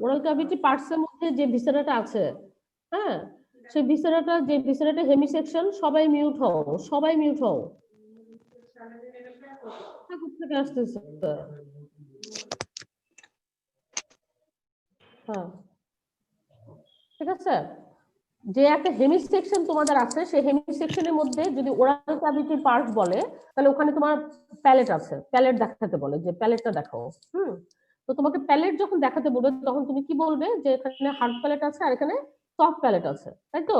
Oral cavity parts এর মধ্যে যে ভিসেরাটা আছে, হ্যাঁ, সেই ভিসেরাটা, যে ভিসেরাটা হেমিসেকশন, সবাই মিউট হও, সবাই মিউট হও। কোথা থেকে আসতেছে? হ্যাঁ, ঠিক আছে। যে একটা হেমিসেকশন তোমাদের আছে, সেই হেমিসেকশনের মধ্যে যদি ওরাল ক্যাভিটি পার্ট বলে, তাহলে ওখানে তোমার প্যালেট আছে, প্যালেট দেখাতে বলে যে প্যালেটটা দেখাও। তো তোমাকে প্যালেট যখন দেখাতে বলবে তখন তুমি কি বলবে, যে এখানে হার্ড প্যালেট আছে আর এখানে সফট প্যালেট আছে, তাই তো?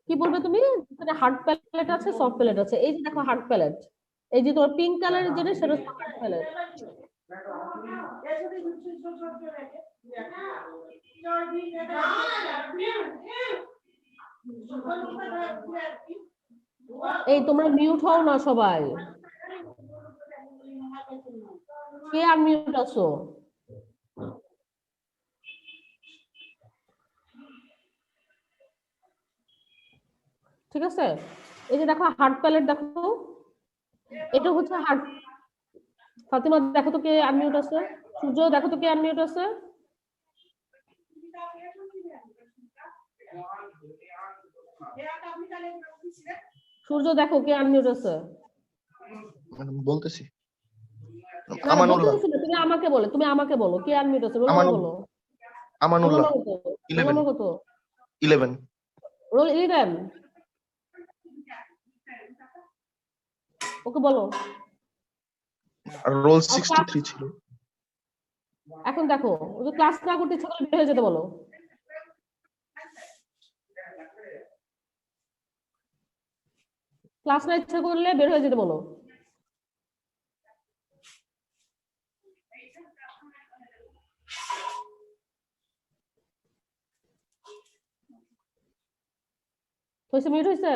কি বলবে তুমি? এখানে হার্ড প্যালেট আছে, সফট প্যালেট আছে। এই যে দেখো হার্ড প্যালেট, এই যে তোমার পিঙ্ক কালারের যেটা, সেটা হার্ড প্যালেট। এই তোমরা মিউট হও না সবাই, কে আনমিউট আছো? ঠিক আছে, এই যে দেখো হার্ড প্যালেট দেখো, এটা হচ্ছে হার্ড। ফাতিমা দেখো তো কে আনমিউট আছে, সূর্য দেখো তো কে আনমিউট আছে। সূর্য দেখো কে আনমিউট আছে। বলতেছি আমানুল্লাহ, তুমি আমাকে বলো, তুমি আমাকে বলো কে আনমিউট আছে। রোল নাম্বার বলো। আমানুল্লাহ, 11 কত? 11 রোল 11। ওকে বলো। রোল 63 ছিল। এখন দেখো, ও যে ক্লাস না করতে ইচ্ছা করলে বের হয়ে যেতে বলো। ক্লাস না ইচ্ছা করলে বের হয়ে যেতে বলো। হয়েছে, মিউট হয়েছে।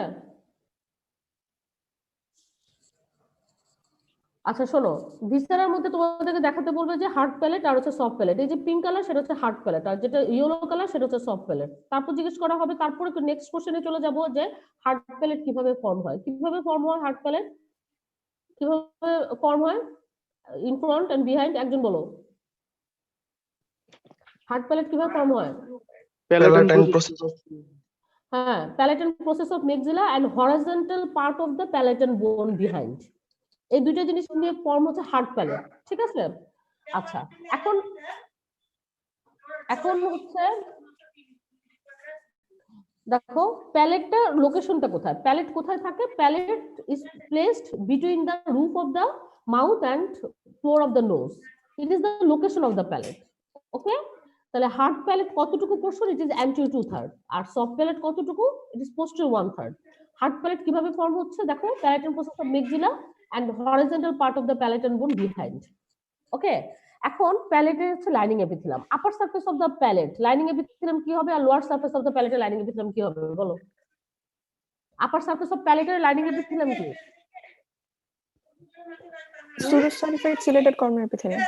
আচ্ছা শোনো, ভিসেরার মধ্যে তোমাদেরকে দেখাতে বলবে যে হার্ড প্যালেট আর হচ্ছে সফট প্যালেট। এই যে পিঙ্ক কালার সেটা হচ্ছে হার্ড প্যালেট, আর যেটা ইয়েলো কালার সেটা হচ্ছে সফট প্যালেট। তারপর জিজ্ঞেস করা হবে, তারপরে নেক্সট কোশ্চেনে চলে যাব যে হার্ড প্যালেট কিভাবে ফর্ম হয়, কিভাবে ফর্ম হয় হার্ড প্যালেট, কিভাবে ফর্ম হয় ইন ফ্রন্ট এন্ড বিহাইন্ড। একজন বলো, হার্ড প্যালেট কিভাবে ফর্ম হয়? প্যালেটাইন প্রসেস অফ, হ্যাঁ, palatine process of maxilla and horizontal part of the palatine bone behind. এই দুইটা জিনিস নিয়ে ফর্ম হচ্ছে হার্ড প্যালেট, ঠিক আছে। আচ্ছা, এখন এখন হচ্ছে দেখো প্যালেটটা লোকেশনটা কোথায়, প্যালেট কোথায় থাকে। Palate is placed between the roof of the mouth and floor of the nose. It is the location of the palate. Okay, তাহলে হার্ড প্যালেট কতটুকু পোর্শন? It is anterior 2/3। আর সফট প্যালেট কতটুকু? It is posterior 1/3। Hard palate কিভাবে form হচ্ছে দেখো, palatine process of maxilla and horizontal part of the palatine bone behind. Okay, এখন প্যালেটের হচ্ছে lining epithelium, upper surface of the palate lining epithelium কি হবে, আর লোয়ার সারফেস অফ দ্য প্যালেটের লাইনিং এপিথেলিয়াম কি হবে বলো। আপার সারফেস অফ প্যালেটের লাইনিং এপিথেলিয়াম কি? Pseudostratified ciliated columnar epithelium.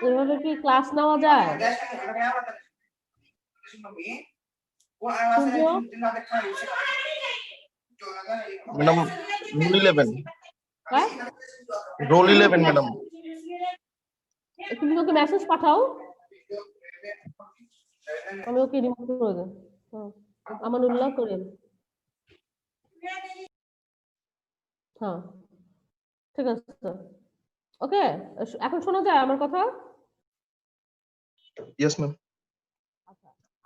এভাবে কি ক্লাস নেওয়া যায়? ম্যাডাম রোল 11, হ্যাঁ, রোল 11 ম্যাডাম। তুমি ওকে মেসেজ পাঠাও, আমি ওকে রিমুভ করে দেব। আমানুল্লাহ করিম। হ্যাঁ, ঠিক আছে। ওকে, এখন শোনা যায় আমার কথা? Yes ma'am.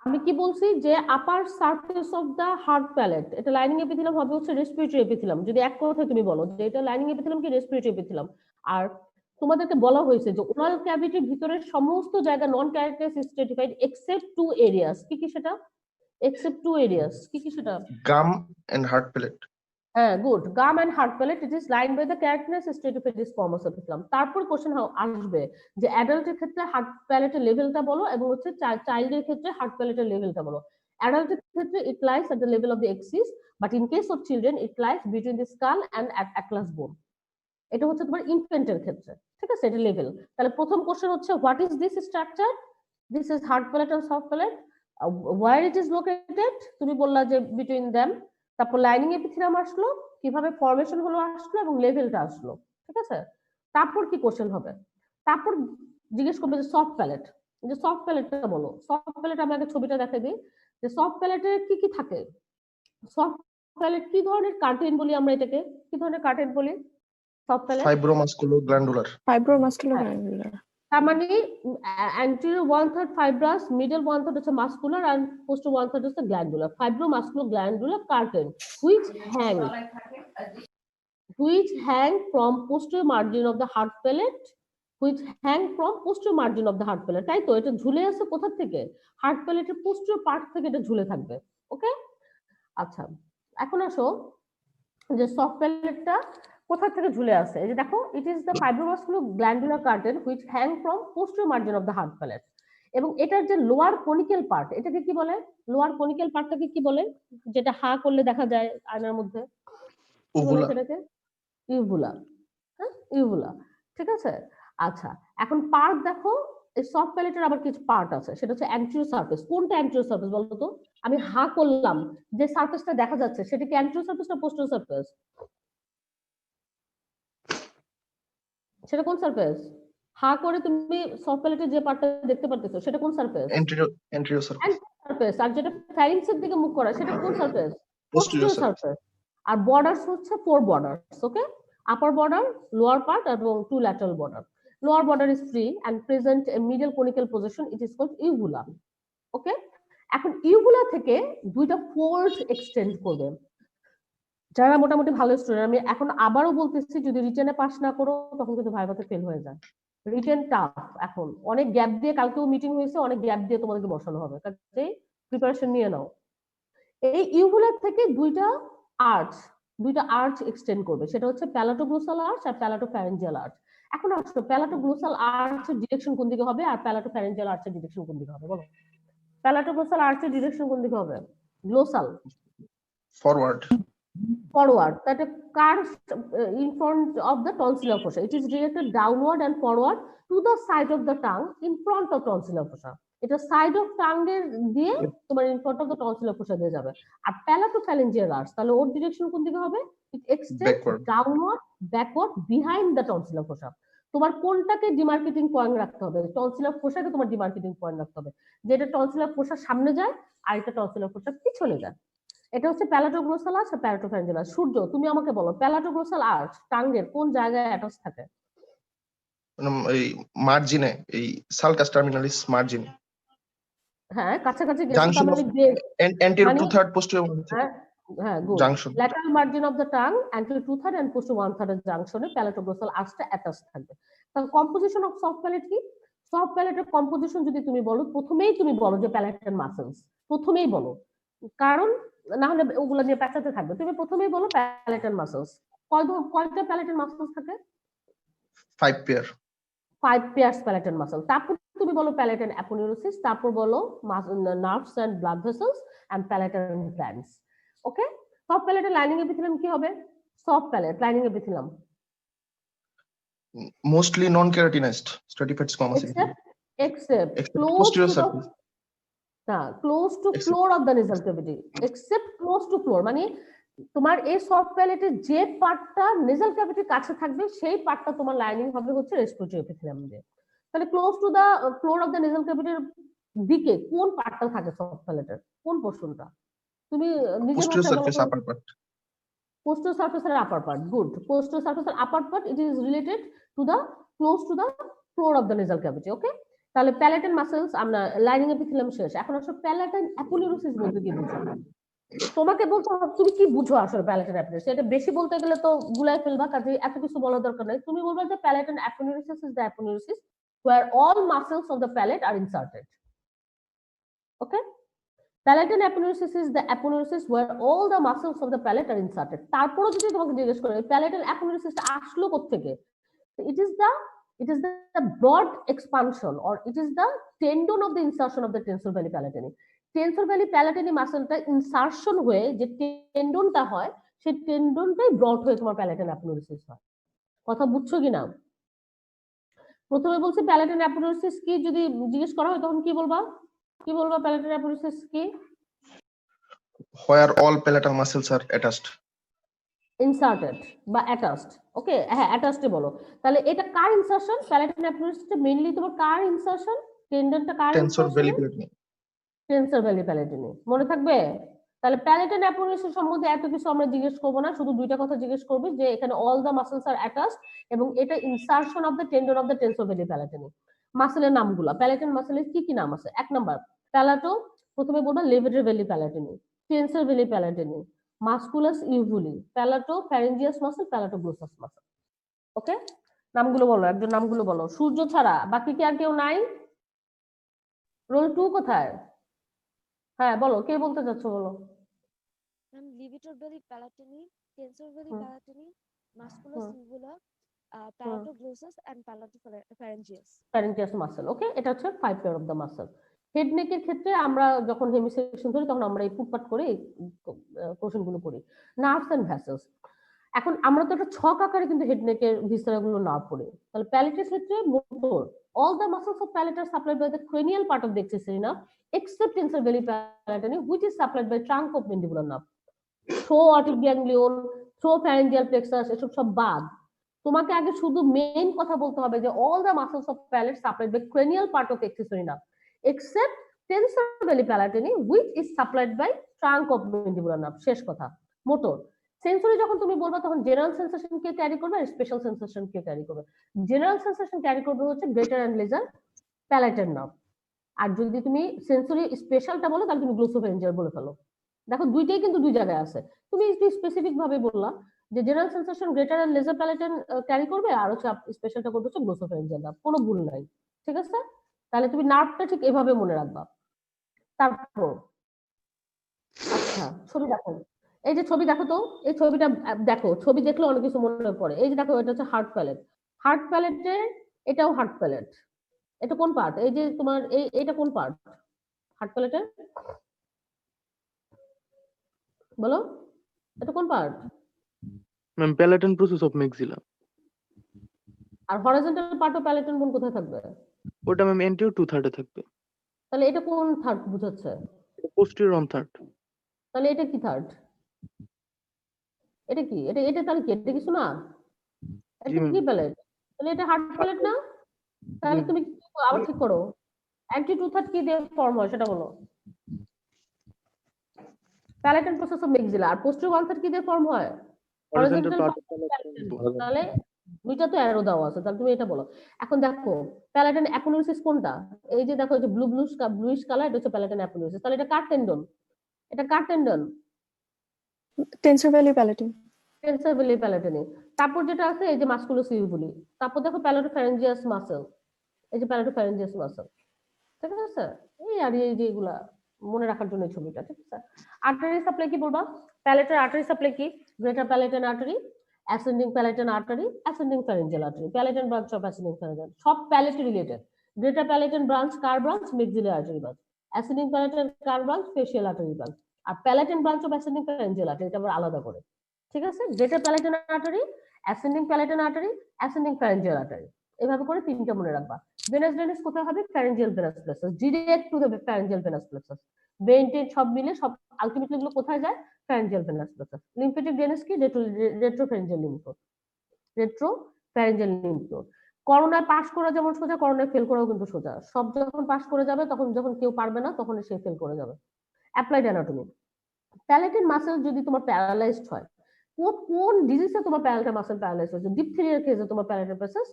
আমি কি বলছি যে upper surface of the hard palate, এটা লাইনিং এপিথেলিয়াম হবে হচ্ছে রেসপিরেটরি এপিথেলিয়াম। যদি এক কথায় তুমি বলো যে এটা লাইনিং এপিথেলিয়াম কি রেসপিরেটরি এপিথেলিয়াম। আর তোমাদেরকে বলা হয়েছে যে ওরাল ক্যাভিটির ভিতরে সমস্ত জায়গা non keratinised stratified except 2 areas. কি কি সেটা? এক্সেপ্ট 2 এরিয়াস, কি কি সেটা? Gum and hard palate. হ্যাঁ, good. Gum and hard palate it is lined by the keratinised stratified squamous epithelium. তারপর কোশ্চেন আসবে যে অ্যাডাল্টের ক্ষেত্রে হার্ড প্যালেটের লেভেলটা বলো, এবং হচ্ছে চাইল্ডের ক্ষেত্রে হার্ড প্যালেটের লেভেলটা বলো। অ্যাডাল্টের ক্ষেত্রে it lies at the level of the axis, but in case of children it lies between the skull and atlas bone. এটা হচ্ছে তোমার ইনফ্যান্টের ক্ষেত্রে, ঠিক আছে, এটা লেভেল। তাহলে প্রথম কোশ্চেন হচ্ছে what is this structure? This is hard palate and soft palate. Where it is located? তুমি বললা যে বিটুইন দেম। তারপর লাইনিং এপিথেলিয়াম আসলো, কিভাবে ফরমেশন হলো আসলো এবং লেভেলটা আসলো, ঠিক আছে? তারপর কি কোশ্চেন হবে, তারপর জিজ্ঞেস করবে যে সফট প্যালেট, যে সফট প্যালেটটা বলো। সফট প্যালেট আমি আগে ছবিটা দেখাই দিই যে সফট প্যালেটে কি কি থাকে। সফট প্যালেট কি ধরনের কার্টেন বলি আমরা এটাকে, কি ধরনের কার্টেন বলি সফট প্যালেট? Fibromusculoglandular. Fibromuscular. তার মানে anterior 1/3 fibrous, middle 1/3 হচ্ছে muscular and posterior 1/3 হচ্ছে glandular. Fibromusculoglandular curtain which hang from posterior margin of the heart palate, তাই তো? এটা ঝুলে আছে কোথা থেকে? হার্ট প্যালেটের পোস্টেরিয়র পার্ট থেকে এটা ঝুলে থাকবে। ওকে, আচ্ছা এখন আসো যে সফট প্যালেটটা কোথা থেকে ঝুলে আছে। এই যে দেখো, ইট is the fibromusculoglandular curtain which hang from posterior margin of the heart palate. এবং এটার যে লোয়ার কনিক্যাল পার্ট, এটাকে কি বলে? লোয়ার কনিক্যাল পার্টটাকে কি বলে, যেটা হা করলে দেখা যায় আয়নার মধ্যে? কি বলে Uvula. সেটাকে? ইউভুলা। হ্যাঁ, ইউভুলা, ঠিক আছে। আচ্ছা এখন পার্ট দেখো, এই সফট প্যালেটের আবার কিছু পার্ট আছে, সেটা হচ্ছে অ্যান্টেরিয়র সারফেস। কোনটা অ্যান্টেরিয়র সারফেস বলতো তো? আমি হা করলাম, যে সারফেসটা দেখা যাচ্ছে সেটা কি অ্যান্টেরিয়র সারফেস না পোস্টেরিয়র সারফেস? সেটা কোন সারফেস? হা করে তুমি সফট প্যালেটের যে পার্টটা দেখতে পারতেছো সেটা কোন সারফেস? Anterior surface. সারফেস। আর যেটা ফ্যারিংসের দিকে মুখ করা সেটা কোন সারফেস? Posterior posterior surface. সারফেস। আর বর্ডারস হচ্ছে 4 borders. Okay, upper border, lower part এবং 2 lateral border. Lower border is free and present a middle conical position, it is called uvula. ওকে, এখন ইউভুলা থেকে দুইটা ফোল্ড এক্সটেন্ড করবে। যারা মোটামুটি ভালো স্টুডেন্ট, আমি এখন আবারও বলতেছি, যদি রিটেনে পাস না করো তখন কিন্তু ভাইভাতে ফেল হয়ে যায়। রিটেন টাফ, এখন অনেক গ্যাপ দিয়ে, কালকেও মিটিং হয়েছে, অনেক গ্যাপ দিয়ে তোমাদেরকে বসানো হবে, কাজে প্রিপারেশন নিয়ে নাও। এই ইউভুলা থেকে দুইটা আর্চ এক্সটেন্ড করবে, সেটা হচ্ছে প্যালাটোগ্লোসাল আর্চ আর প্যালাটোফ্যারেঞ্জিয়াল আর্চ। এখন আসো, প্যালাটোগ্লোসাল আর্চের ডিরেকশন কোন দিকে হবে আর প্যালাটোফ্যারেঞ্জিয়াল আর্চের ডিরেকশন কোন দিকে হবে বলো? প্যালাটোগ্লোসাল আর্চের ডিরেকশন কোন দিকে হবে? গ্লোসাল Forward. that a curve in front of the tonsillar fossa. It is directed downward and forward to the side of the tongue in front of tonsillar fossa. এটা সাইড অফ টাং এর দিয়ে তোমার in front of the tonsillar fossa দিয়ে যাবে। আর প্যালাটোফ্যারেঞ্জিয়াল arch, তাহলে ওর direction কোন দিকে হবে? It extends Backward. Downward, backward, behind the tonsillar fossa. তোমার কোনটাকে ডিমার্কেটিং পয়েন্ট রাখতে হবে? tonsillar fossa কে তোমার ডিমার্কেটিং পয়েন্ট রাখতে হবে, যেটা tonsillar fossa সামনে যায় আর এটা tonsillar fossa পিছনে যায়। এটা হচ্ছে প্যালাটোগ্লোসাল আর্চ আর প্যালাটোফ্যারেঞ্জিয়াল আর্চ। সূর্য, তুমি আমাকে বলো প্যালাটোগ্লোসাল আর্চ টাঙ্গের কোন জায়গায় অ্যাটাচ থাকে? এই মার্জিনে, এই সালকাস টার্মিনালিস মার্জিন। হ্যাঁ, কাছাকাছি গেছো, তার Junction of মানে বেস। anterior মানে 2/3 posterior 1/3 হ্যাঁ হ্যাঁ, good. junction. Lateral margin of the tongue, anterior 2/3 and posterior 1/3 এর জাংশনে প্যালাটোগ্লোসাল আর্চটা অ্যাটাচ থাকবে। তাহলে কম্পোজিশন অফ সফট প্যালেট কি? সফট প্যালেটের কম্পোজিশন যদি তুমি বলো, প্রথমেই তুমি বলো যে প্যালেটাল মাসলস, প্রথমেই বলো, কারণ না হলে ওগুলো নিয়ে প্যাচাতে থাকবে। তুমি প্রথমেই বলো প্যালেটাল মাসলস। কয়টা প্যালেটাল মাসলস থাকে? 5 pair. 5 pairs palatal muscle. তারপর তুমি বলো প্যালেটাল অ্যাপোনিউরোসিস, তারপর বলো nerves and blood vessels and palatal glands. Okay, soft palatal lining epithelium কি হবে? Soft palate lining epithelium Mostly non-keratinized stratified squamous epithelium. except close posterior to the surface. close to Except- floor of the nasal cavity, except close to floor, মানে তোমার এই soft প্যালেটের যে পার্টটা nasal ক্যাভিটির কাছে থাকবে সেই পার্টটা তোমার লাইনিং হবে হচ্ছে রেসপিরেটরি এপিথেলিয়াম দিয়ে। তাহলে close to the floor of the nasal ক্যাভিটির দিকে কোন পার্টটা থাকে সফট প্যালেটের, কোন পোরশনটা? তুমি নিজের Posterior ভাষায় বলো। surface upper part. Posterior surface এর upper part, good. Posterior surface এর upper part, it is related to the close to the floor of the nasal cavity. Okay, তাহলে প্যালেটাল মাসলস আমরা লাইনিং এপিথেলিয়াম শেষ। এখন আসলে প্যালেটাল অ্যাপোনিউরোসিস বলতে কি বুঝো? তোমাকে বলতে হবে তুমি কি বুঝো আসলে প্যালেটাল অ্যাপোনিউরোসিস। এটা বেশি বলতে গেলে তো গুলাই ফেলবা, কাজে এত কিছু বলার দরকার নাই। তুমি বলবা যে palatal aponeurosis is the aponeurosis where all muscles of the palate are inserted. Okay, palatal aponeurosis is the aponeurosis where all the muscles of the palate are inserted. তারপরও যদি তোমাকে জিজ্ঞেস করে প্যালেটাল অ্যাপোনিউরোসিসটা আসলো কোত্থেকে, it is the broad expansion or it is the tendon of the insertion of the tensor valley palatini. Tensor valley palatini মাসলটা insertion হয়ে যে টেন্ডনটা হয়, সেই টেন্ডনটাই ব্রড হয়ে তোমার প্যালেটাল অ্যাপোনিউরোসিস হয়। কথা বুঝছো কিনা? প্রথমে বলছি প্যালেটাল অ্যাপোনিউরোসিস কি, যদি জিজ্ঞেস করা হয় তখন কি বলবা? প্যালেটাল অ্যাপোনিউরোসিস কি? Where all palatal muscles are attached. Inserted বা অ্যাটাচড, ওকে, হ্যাঁ অ্যাটাচড বলো। তাহলে এটা কার ইনসারশন? প্যালেটিন অ্যাপোনেউরিসিসটা মেইনলি তোমার কার ইনসারশন? টেন্ডনটা কার টেন্সর ইনসারশন? ভেলি প্যালেটিনি। টেন্সর ভ্যালি প্যালেটিনি, মনে থাকবে? তাহলে প্যালেটিন অ্যাপোনেউরিসিস সম্বন্ধে এত কিছু আমরা জিজ্ঞেস করবো না, শুধু দুইটা কথা জিজ্ঞেস করবে যে এখানে all the muscles are attached এবং এটা insertion of the tendon of the tensor veli palatini. মাসেলের নামগুলো, প্যালেটিন মাসেলের কি কি নাম আছে? 1 নাম্বার প্যালাটো, প্রথমে বলবা levator veli palatini, tensor veli palatini, musculus uvulae, palato pharyngeus muscle, palato glossus muscle. Okay, নামগুলো বলো, একজন নামগুলো বলো সূর্য ছাড়া। বাকি কি আর কেউ নাই? রোল 2 কোথায়? হ্যাঁ বলো, কে বলতে চাচ্ছ বলো। Ma'am levator veli palatini, tensor veli hmm. Palatini, musculus hmm. Uvula, palatoglossus and palatopharyngeus. Pharyngeus muscle, okay, এটা হচ্ছে 5 pair of the muscle. Head নেকের ক্ষেত্রে আমরা যখন হেমিসেকশন ধরি তখন আমরা এই ফুটপাট করে কোশ্চেন গুলো করি। নার্ভস এন্ড ভেসেলস, এখন আমরা তো একটা ছক আকারে কিন্তু হেড নেকের ভিসেরা গুলো না পড়ে, তাহলে প্যালেটের ক্ষেত্রে motor all the muscles of palate are supplied by the cranial part of the accessory nerve except tensor belly palatini which is supplied by trunk of mandibular nerve. Through otic ganglion, through pharyngeal plexus, এসব সব বাদ। তোমাকে আগে শুধু main কথা বলতে হবে যে all the muscles of palate supplied by cranial part of accessory nerve except tensor veli palatini which is supplied by trunk of mandibular nerve. শেষ কথা। মোটর সেন্সরি যখন তুমি বলবা তখন জেনারেল সেন্সেশন কে ক্যারি করবে আর স্পেশাল সেন্সেশন কে carry করবে? General sensation carry করবে হচ্ছে গ্রেটার এন্ড লেজার প্যালেটের নার্ভ, আর যদি তুমি সেন্সরি স্পেশালটা বলো তাহলে তুমি গ্লোসোফেরেঞ্জিয়াল বলে ফেলো। দেখো দুইটাই কিন্তু দুই জায়গায় আছে, তুমি একটু স্পেসিফিক ভাবে বললা যে general sensation greater and lesser palatine carry করবে আর হচ্ছে স্পেশালটা করবে হচ্ছে গ্লোসোফেরেঞ্জিয়াল নার্ভ, কোনো ভুল নাই, ঠিক আছে? তাহলে তুমি নার্ভটা ঠিক এভাবে মনে রাখবা। তারপর আচ্ছা ছবি দেখো, এই যে ছবি দেখো তো, এই ছবিটা দেখো, ছবি দেখলে অনেক কিছু মনে পড়ে। এই যে দেখো, এটা হচ্ছে হার্ট প্যালেট, হার্ট প্যালেটে এটাও হার্ট প্যালেট, এটা কোন পার্ট? এই যে তোমার এইটা কোন পার্ট হার্ট প্যালেটের বলো, এটা কোন part? Ma'am palatine process of maxilla. আর horizontal part of palatine bone কোথায় থাকবে? ওটা ম্যাম এন্টিরিয়র 2/3 থাকবে। তাহলে এটা কোন থার্ড বুঝাচ্ছে? পোস্টেরিয়র 1/3। তাহলে এটা কি থার্ড? এটা কি? এটা তাহলে কি? এটা কিছু না, জি এটা ম্যাম। কি প্যালেট? তাহলে এটা হার্ট প্যালেট না? তাহলে তুমি আবার ঠিক করো, অ্যান্টি টু থার্ড কি দিয়ে ফর্ম হয় সেটা বলো। Palatine process of maxilla. আর পোস্টেরিয়র ওয়ান থার্ড কি দিয়ে ফর্ম হয়? Horizontal horizontal part. তাহলে দুইটা তো অ্যারো দেওয়া আছে, তাহলে তুমি এটা বলো। এখন দেখো প্যালেটন অ্যাপোনেউরিসিস কোনটা? এই যে দেখো, এই যে ব্লুইশ কালার, এটা হচ্ছে প্যালেটন অ্যাপোনেউরিসিস। তাহলে এটা কার টেন্ডন? এটা কার tendon? Tensor veli palatine. Tensor veli palatini. তারপর যেটা আছে এই যে মাসকুলাস ইউভুলি। তারপর দেখো প্যালেটোফ্যারেঞ্জিয়াস মাসল, এই যে প্যালেটোফ্যারেঞ্জিয়াস মাসল, ঠিক আছে? এই আর এই যে এগুলা মনে রাখার জন্য এই ছবিটা, ঠিক আছে? আর্টারি সাপ্লাই কি বলবা? প্যালেটের আর্টারি সাপ্লাই কি? Greater palatine artery, ascending palatine artery, ascending pharyngeal artery, palatine branch of ascending pharyngeal, সব palate related. Greater palatine branch কার branch? Maxillary artery branch. Ascending palatine কার ব্রাঞ্চ? Facial artery branch. আর palatine branch of ascending pharyngeal artery এটা আবার আলাদা করে, ঠিক আছে? Greater palatine artery, ascending palatine artery, ascending pharyngeal artery, এভাবে করে তিনটা মনে রাখবা। ভেনাস ড্রেনেজ কোথায় হবে? Pharyngeal venous plexus, direct to the pharyngeal venous plexus. Vein টেন সব মিলে সব আলটিমেটলি এগুলো কোথায় যায়? Pharyngeal venous plexus. Lymphatic drainage কি? Retropharyngeal lymph node, retropharyngeal lymph node. করোনায় পাস করা যেমন সোজা, করোনায় ফেল করাও কিন্তু সোজা। সব যখন পাস করে যাবে তখন যখন কেউ পারবে না তখন সে ফেল করে যাবে। অ্যাপ্লাইড অ্যানাটমি, প্যালেটের মাসেল যদি তোমার প্যারালাইজড হয়, কোন ডিজিজে তোমার প্যালেটের মাসেল প্যারালাইজ হয়েছে? ডিপথেরিয়ার কেসে তোমার প্যালেটের প্রসেস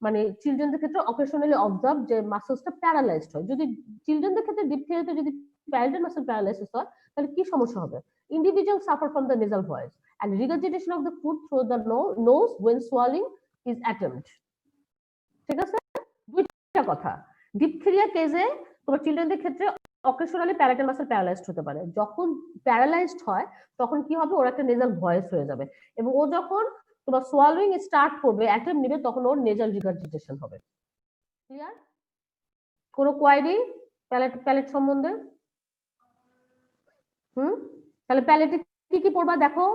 মানে চিলড্রেনদের ক্ষেত্রে অকেশনালি অবজার্ভ যে মাসেলসটা প্যারালাইজড হয়। যদি চিলড্রেনদের ক্ষেত্রে ডিপথেরিয়াতে যদি প্যালেটের মাসেল প্যারালাইসিস হয় তাহলে কি সমস্যা হবে? Individual suffer from the nasal voice and regurgitation of the food through the nose when swallowing is attempt, ঠিক আছে? দুইটা কথা, ডিপথেরিয়া কেসে তোমার চিলড্রেনদের ক্ষেত্রে অকেশনালি প্যালেটাল মাসল প্যারালাইজড হতে পারে। যখন প্যারালাইজড হয় তখন কি হবে? ওর একটা নেজাল ভয়েস হয়ে যাবে এবং ও যখন তোমার সোয়ালোইং স্টার্ট করবে, অ্যাটেম্প নেবে, তখন ওর নেজাল রিগার্জিটেশন হবে। ক্লিয়ার? কোনো কোয়ারি প্যালেট সম্বন্ধে? তাহলে প্যালেটে কি কি পড়বা দেখো,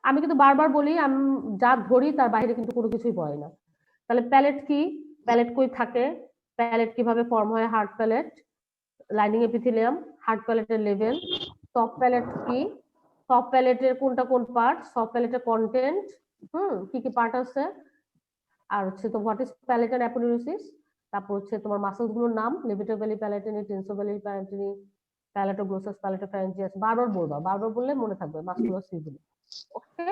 আমি কিন্তু বারবার বলি আমি যা ধরি তার বাইরে কিন্তু কোনো কিছুই পড়ে না। তাহলে প্যালেট কি? প্যালেট কই থাকে? প্যালেট কিভাবে ফর্ম হয়? Hard palate, lining epithelium, hard প্যালেটের লেভেল, টপ প্যালেট কি, সফট প্যালেটের কোনটা কোন পার্ট, সফট প্যালেটের কন্টেন্ট, কি কি পার্ট আছে, আর হচ্ছে তো হোয়াট ইজ প্যালেটাল অ্যাপোনেউরোসিস, তারপর হচ্ছে তোমার মাসলস গুলোর নাম, levator veli palatini, tensor veli palatini, palatoglossus, palatopharyngeus, বারবার বলবা, বারবার বললে মনে থাকবে, মাসকুলার সিভিলি। Okay,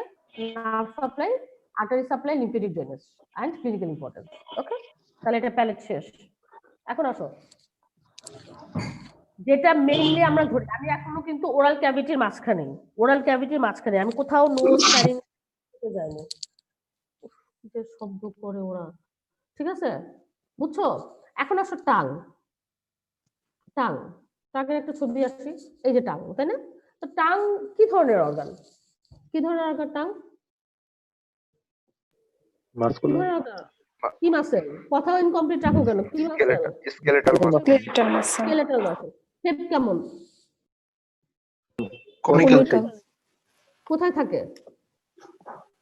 nerve supply, artery supply, lymphatic drainage and clinical importance. Okay, তাহলে এটা প্যালেট শেষ। এখন আসো যেটা মেইনলি আমরা ধরি, আমি এখনো কিন্তু ওরাল ক্যাভিটির মাঝখানে, আমি কোথাও নোজ প্যারিং করতে যাইনি। যে শব্দ করে ওরা, ঠিক আছে, বুঝছো? এখন আসো টাং, টাঙের একটা ছবি আসছে, এই যে টাং, তাই না? তো টাং কি ধরনের অর্গান, টাং মাসকুলার কি মাসেল? কথাও ইনকমপ্লিট রাখো কেন? কি muscle? Skeletal muscle, Skeletal muscle. Skeletal muscle. Shape কেমন? Conical Conical. কোথায় থাকে?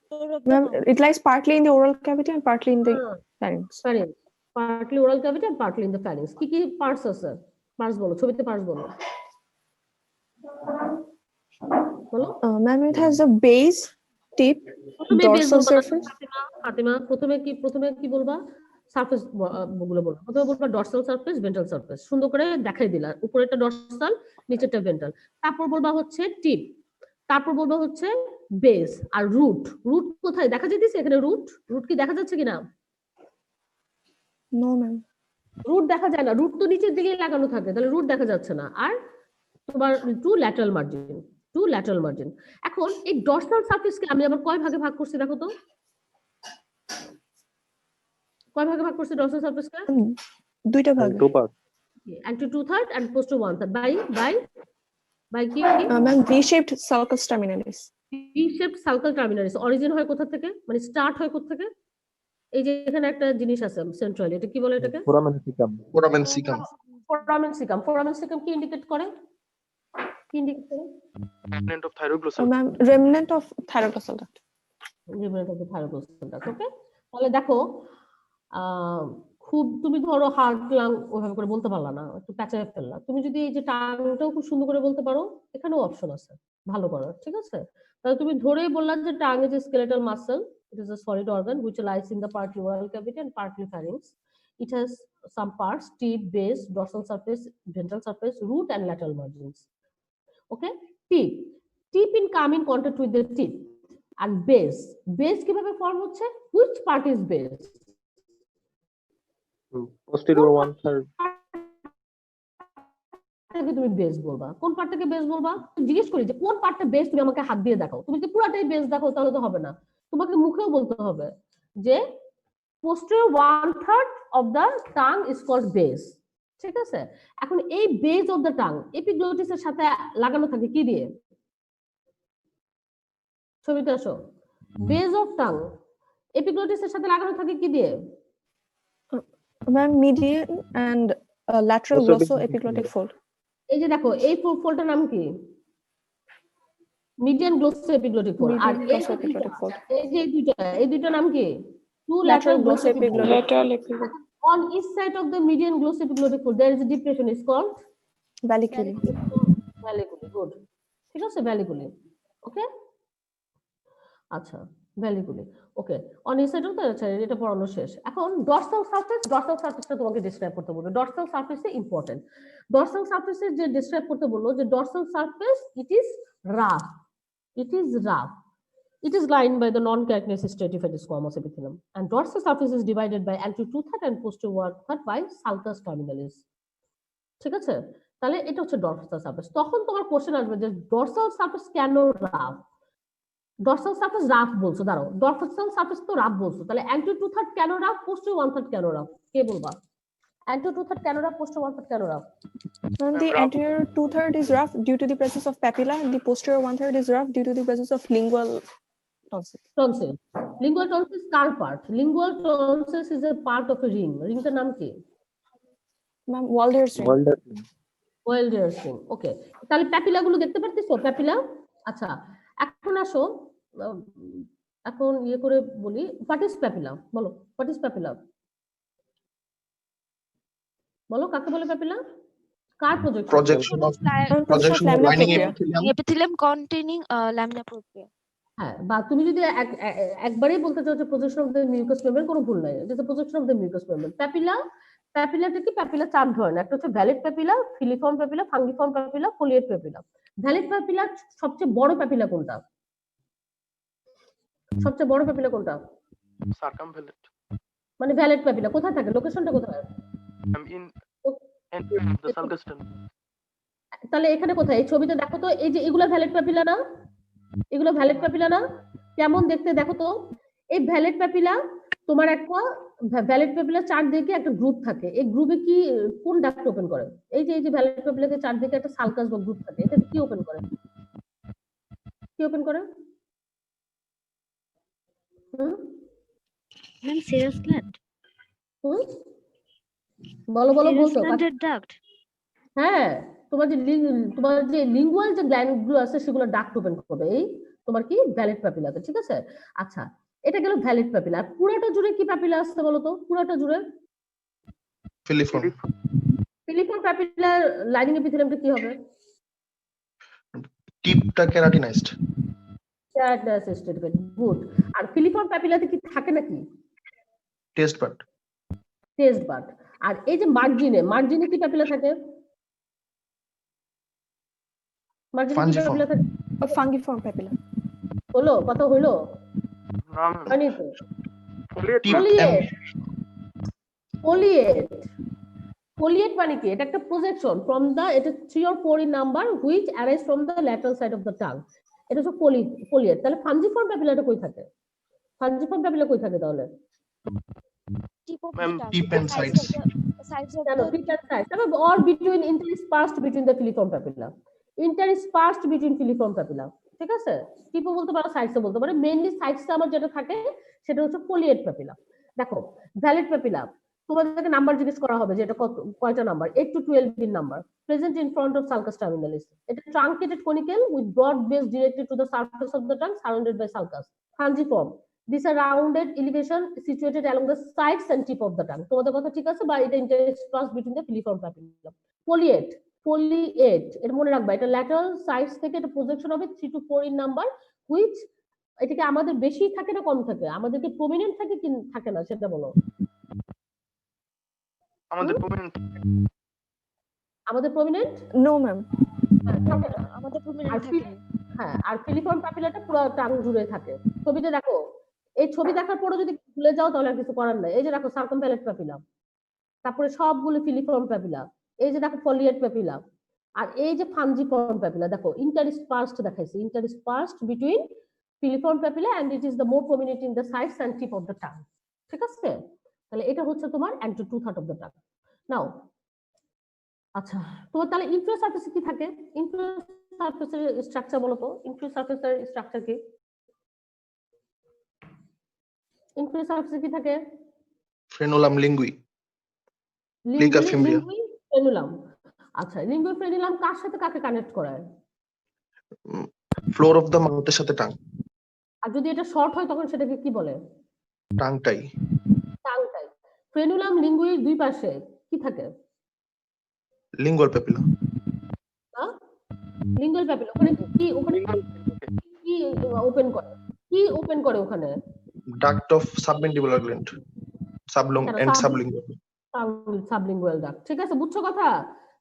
Floor of the Ma'am, mouth. it lies partly in the oral cavity and partly in the pharynx. Pharynx. Partly oral cavity and partly in the pharynx. কি কি parts আছে? Parts বলো, ছবিতে parts বলো। বলো। Ma'am, it has a base, tip, প্রথমে base dorsal বলবা না, surface. ফাতিমা, প্রথমে কি বলবা? সারফেস গুলো বলবা। প্রথমে বলবা ডর্সাল সারফেস, ভেন্ট্রাল সারফেস। সুন্দর করে দেখাই দিলা, উপরেরটা ডর্সাল, নিচেরটা ভেন্ট্রাল। তারপর বলবা হচ্ছে টিপ, তারপর বলবা হচ্ছে বেস, আর রুট। রুট কোথায় দেখা যাচ্ছে? এখানে রুট কি দেখা যাচ্ছে কিনা? No, ma'am. রুট দেখা যায় না, রুট তো নিচের দিকেই লাগানো থাকে, তাহলে রুট দেখা যাচ্ছে না। আর তোমার টু ল্যাটারাল মার্জিন। এখন এই ডর্সাল সারফেসকে আমি আবার কয় ভাগে ভাগ করছি দেখো তো? কয় ভাগে ভাগ করছি ডর্সাল সারফেসকে? দুইটা ভাগে। Two part Anterior 2/3 and posterior 1/3 by কি? Ma'am, V-shaped sulcus terminalis. V-shaped sulcal terminalis। Origin হয় কোথা থেকে, মানে স্টার্ট হয় কোথা থেকে? এই যে এখানে একটা জিনিস আছে সেন্ট্রালি, এটা কি বলে এটাকে? Foramen caecum foramen caecum, foramen caecum কি ইন্ডিকেট করে? remnant of thyroglossal Ma'am, remnant of thyroglossal duct. ওকে, তাহলে দেখো খুব তুমি ধরো হার্ট লাং ওইভাবে করে বলতে পারলা না, একটু প্যাচায় ফেললা, তুমি যদি এই যে টাংটাও খুব সুন্দর করে বলতে পারো, এখানেও অপশন আছে ভালো করার, ঠিক আছে? তাহলে তুমি ধরেই বললা যে tongue is a skeletal muscle, it is a solid organ which lies in the partly oral cavity and partly pharynx. It has some parts, tip, base, dorsal surface, ventral surface, root and lateral margins. Okay, tip in come in contact with the tip and base কিভাবে form হচ্ছে? which part is base? posterior 1/3 তুমি base বলবা, কোন পার্টটাকে base বলবা? জিজ্ঞেস করি যে কোন পার্টটা বেস, তুমি আমাকে হাত দিয়ে দেখাও। তুমি যদি পুরোটাই বেস দেখাও তাহলে তো হবে না, তোমাকে মুখেও বলতে হবে যে posterior 1/3 of the tongue is called base, ঠিক আছে? এখন এই বেস অফ দ্য টাং এপিগ্লটিসের সাথে লাগানো থাকে কি দিয়ে? ছবিতে আসো, বেস অফ টাং এপিগ্লটিসের সাথে লাগানো থাকে কি দিয়ে? Ma'am, median and lateral Glossoepiglottic glossoepiglottic fold. এই যে দেখো, এই ফোল্ডটার নাম কি? Median glossoepiglottic fold. আর Median glossoepiglottic fold. এই দুইটা নাম কি? Two Lateral lateral glossoepiglottic. glossoepiglottic. On each side of the median glossoepiglottic fold there is a depression, is called Valiculi. valiculi. Good, ঠিক আছে, ভ্যালিকুলি। ওকে, আচ্ছা, ভ্যালিকুলি। ওকে, অন এই সাইড অফ দ্য, আচ্ছা এটা পড়ানো শেষ। এখন ডর্সাল সারফেসটা তোমাকে ডিসক্রাইব করতে বলবো। ডর্সাল সারফেসে ইম্পর্টেন্ট, ডর্সাল সারফেসে যে ডিসক্রাইব করতে বললো যে dorsal surface it is rough, it is lined by the non-keratinaceous stratified squamous epithelium, and dorsal surface is divided by anterior 2/3 and posterior 1/3 by sulcus terminalis, ঠিক আছে? তাহলে এটা হচ্ছে ডর্সাল সারফেস। তখন তোমার কোশ্চেন আসবে যে ডর্সাল সারফেস কেন রাফ? ডর্সাল সারফেস রাফ বলছো, দাঁড়াও, ডর্সাল সারফেস তো রাফ বলছো, তাহলে anterior 2/3 কেন রাফ, posterior 1/3 কেন রাফ? কে বলবা? anterior 2/3 কেন রাফ, posterior 1/3 কেন rough? Ma'am, the anterior 2/3 is rough due to the presence of papilla, and the posterior 1/3 is rough due to the presence of lingual tonsil. Tonsil. Lingual tonsils car part? lingual tonsils is a part of a ring, রিংটার নাম কি? Ma'am, Walder's ring. ওয়েলডারস ring. ওকে, তাহলে papilla গুলো দেখতে পারতেছো, papilla? আচ্ছা, এখন আসো, এখন ইয়ে করে বলি, হোয়াট ইজ প্যাপিলা? বলো, হোয়াট ইজ প্যাপিলা? বলো, কাকে বলে papilla? Car projection? Projection of Projection of lamina lamina propria. epithelium. epithelium containing lamina propria. হ্যাঁ, বা তুমি যদি একবারেই বলতে চাও যে projection of the mucous membrane, কোনো ভুল নাই, এটা projection of the mucous membrane. প্যাপিলাটা কি? প্যাপিলা 4 ধরনের, একটা হচ্ছে vallate papilla, filiform papilla, fungiform papilla, foliate papilla. Vallate papilla সবচেয়ে বড় প্যাপিলা কোনটা? সবচেয়ে বড় প্যাপিলা কোনটা? Circumvallate. মানে ভ্যালিড প্যাপিলা কোথায় থাকে? লোকেশনটা কোথায়? In anterior of the sulcus tunnel. তাহলে এখানে কোথায়? এই ছবিতে দেখো তো, এই যে এগুলা ভ্যালিড প্যাপিলা না? এগুলো ভ্যালিড প্যাপিলা না? কেমন দেখতে দেখো তো। এই ভ্যালিড প্যাপিলা, তোমার একটা ভ্যালিড প্যাপিলা চারদিকে একটা গ্রুপ থাকে, এই গ্রুপে কি কোন ডাক্ট ওপেন করে? এই যে ভ্যালিড প্যাপিলাতে চারদিকে একটা সালকাস বা গ্রুপ থাকে, এটা কি ওপেন করে? কি ওপেন করে? Ma'am, serous gland. হুম, বলো বলো, Serous বলছো। glanded duct. হ্যাঁ, তোমার যে লিঙ্গুয়াল যে গ্ল্যান্ড গুলো আছে সেগুলো ডাক্ট ওপেন করবে এই তোমার কি ভ্যালিড প্যাপিলাতে, ঠিক আছে? আচ্ছা, এটা গেল ভ্যালিড প্যাপিলা। পুরোটা জুড়ে কি প্যাপিলা আসছে বলো তো? পুরোটা জুড়ে Filiform. ফিলিফর্ম প্যাপিলার লাইনিং এপিথেলিয়ামটা কি হবে? টিপটা কেরাটিনাইজড। Keratinized, good. আর ফিলিফর্ম প্যাপিলাতে কি থাকে নাকি? Taste bud. Taste bud. আর এই যে মার্জিনে কি প্যাপিলা থাকে? মার্জিনে কি Fungiform. প্যাপিলা থাকে? A fungiform papilla. হলো, কথা হইলো? No, ma'am. হয়নি তো? Foliate. Tip ফোলিয়েট। ফোলিয়েট মানে কি? এটা একটা প্রজেকশন ফ্রম দা, এটা 3 or 4 in number which arise from the lateral side of the tongue. এটা হচ্ছে ফোলিয়েট। তাহলে ফাঞ্জিফর্ম প্যাপিলাটা কই থাকে? ফাঞ্জিফর্ম প্যাপিলা কই থাকে তাহলে? Tip of Ma'am, the tongue. tip and sides sides. of the sides of কেন? the tip and side, তবে or between, interspersed between the filiform papilla, interspersed between filiform papilla, ঠিক আছে? টিপও বলতে পারো, সাইডসও বলতে পারো। মেইনলি সাইডসে আমার যেটা থাকে সেটা হচ্ছে ফোলিয়েট প্যাপিলা। দেখো, ভ্যালিড প্যাপিলা তোমাদেরকে নাম্বার জিজ্ঞেস করা হবে যে এটা কয়টা number? 8 to 12 in number, present in front of sulcus terminalis. এটা truncated conical with broad base directed to the surface of the tongue surrounded by sulcus. Fungiform, these are rounded elevation situated along the sides and tip of the tongue. তোমাদের কথা ঠিক আছে? বা এটা interspersed between the filiform papilla. ফোলিয়েট এটা মনে রাখবা, এটা ল্যাটারাল সাইডস থেকে এটা প্রজেকশন হবে 3 to 4 in number, which এটাকে আমাদের বেশি থাকে না কম থাকে? আমাদেরকে প্রমিনেন্ট থাকে কি থাকে না সেটা বলো। আমাদের prominent. আমাদের প্রমিনেন্ট No, ma'am. থাকে না। আমাদের prominent আর থাকে না। হ্যাঁ, আর ফিলিফর্ম প্যাপিলাটা পুরো টাং জুড়ে থাকে। ছবিতে দেখো, এই ছবি দেখার পরে যদি ভুলে যাও তাহলে আর কিছু করার নাই। এই যে দেখো সার্কামভ্যালেট প্যাপিলা, তারপরে সবগুলো ফিলিফর্ম প্যাপিলা, এই যে দেখো ফোলিয়েট প্যাপিলা, আর এই যে ফাঞ্জিফর্ম প্যাপিলা। দেখো ইন্টারস্পার্সড দেখাইছে, interspersed between filiform papilla and it is the more prominent in the sides and tip of the tongue, ঠিক আছে? তাহলে এটা হচ্ছে তোমার anterior 2/3 অফ দ্য টাং। নাও, আচ্ছা, তোমার তাহলে ইনফিরিয়র সারফেসে কি থাকে? ইনফিরিয়র সারফেসের স্ট্রাকচার বলো তো। ইনফিরিয়র সারফেসের স্ট্রাকচার কি? ইনফিরিয়র সারফেসে কি থাকে? Frenulum lingui. Plica fimbria. Frenulum. আচ্ছা, লিঙ্গুই ফ্রেনুলাম কার সাথে কাকে কানেক্ট করায়? Floor of the mouth এর সাথে টাং। আর যদি এটা শর্ট হয় তখন সেটাকে কি বলে? টাংটাই। টাংটাই। ফ্রেনুলাম লিঙ্গুইর দুই পাশে কি থাকে? Lingual papilla. Lingual papilla. ওখানে কি ওপেন করে? কি ওপেন করে ওখানে? Duct of submandibular gland. And sublingual. Sublingual duct, ঠিক আছে? বুঝছো কথা?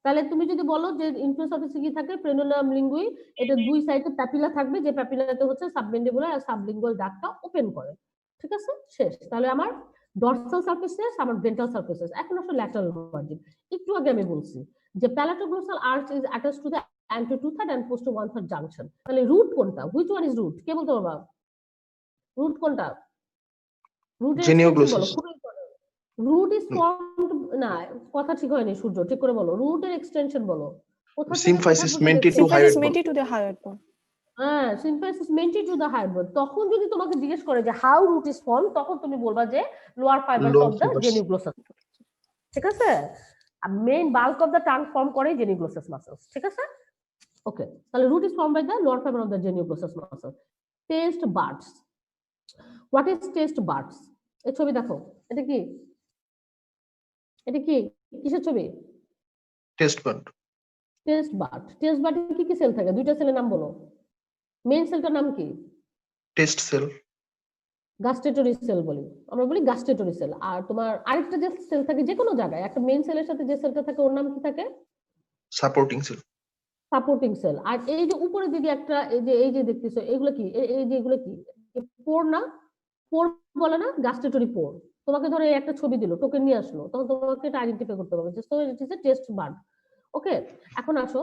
তাহলে তুমি যদি বলো যে ইনফিরিয়র সারফেসে কি থাকে, ফ্রেনুলাম লিঙ্গুই, এটা দুই সাইডে প্যাপিলা থাকবে, যে প্যাপিলাতে হচ্ছে সাবমেন্ডিবুলার আর সাবলিঙ্গুয়াল ডাক্টটা ওপেন করে, ঠিক আছে? শেষ। তাহলে আমার ডরসাল সারফেস শেষ, আমার ভেন্ট্রাল সারফেস শেষ। এখন আসলে ল্যাটারাল মার্জিন। একটু আগে আমি বলছি যে palatoglossal arch is attached to the anterior 2/3 and posterior 1/3 junction. তাহলে রুট কোনটা? Which one is root? কে বলতে পারবা? রুট কোনটা? রুটের Genioglossus. রুট ইজ ফর্মড, না কথা ঠিক হয়নি সূর্য, ঠিক করে বলো। রুটের এক্সটেনশন বলো। কোথা থেকে Symphysis menti to Symphysis hyoid bone. menti to the hyoid bone. হ্যাঁ, symphysis mentee to the hide বোন। তখন যদি তোমাকে জিজ্ঞেস করে যে হাউ রুট ইজ ফর্ম, তখন তুমি বলবা যে lower fibres Lower of the fibers. Genioglossus, ঠিক আছে? আর main bulk of the tongue form করে জেনিগ্লোসাস মাসলস, ঠিক আছে? ওকে, তাহলে root is form by the lower fibre of the genioglossus muscle. Taste buds, what is taste buds? এই ছবি দেখো, এটা কি? এটা কি কিসের ছবি? Taste bud. টেস্ট বাটে কি কি সেল থাকে? দুইটা সেলের নাম বলো। মেইন সেলটার নাম কি? টেস্ট সেল, গাস্টেটরি সেল বলি, আমরা বলি গাস্টেটরি সেল। আর তোমার আরেকটা যে সেল থাকে যে কোনো জায়গায়, একটা মেইন সেলের সাথে যে সেলটা থাকে ওর নাম কি থাকে? Supporting cell, supporting cell. আর এই যে উপরের দিকে একটা এই যে দেখতেছো এগুলো কি? এই যে এগুলো কি? পোর না? পোর বলে না? গাস্টেটরি পোর। তোমাকে ধরো এই একটা ছবি দিল, টোকেন নিয়ে আসলো, তখন তোমাকে এটা আইডেন্টিফাই করতে হবে। So it is a taste bud. Okay, এখন আসো